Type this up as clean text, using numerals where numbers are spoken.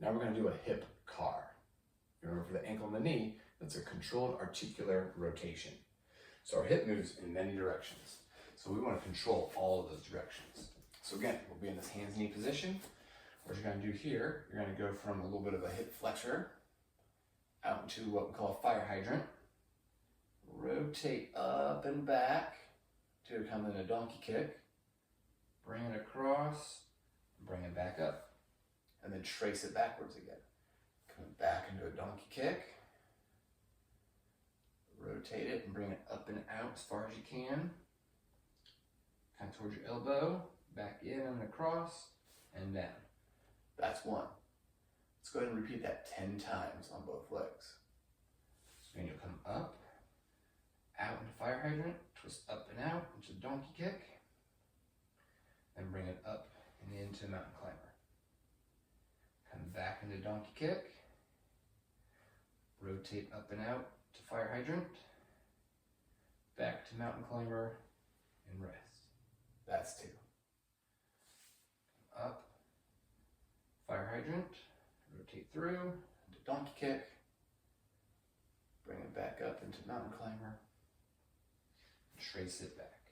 Now we're going to do a hip car. Remember, for the ankle and the knee, that's a controlled articular rotation. So our hip moves in many directions. So we want to control all of those directions. So again, we'll be in this hands-knee position. What you're going to do here, you're going to go from a little bit of a hip flexor out into what we call a fire hydrant. Rotate up and back to come in a donkey kick. Bring it across, bring it back up, and then trace it backwards again. Coming back into a donkey kick. Rotate it and bring it up and out as far as you can. Kind of towards your elbow, back in and across, and down. That's one. Let's go ahead and repeat that 10 times on both legs. So then you'll come up, out into fire hydrant, twist up and out into donkey kick, then bring it up and into mountain climber. Come back into donkey kick, rotate up and out to fire hydrant, back to mountain climber, and rest. That's 2. Up, fire hydrant, rotate through, into donkey kick, bring it back up into mountain climber, trace it back.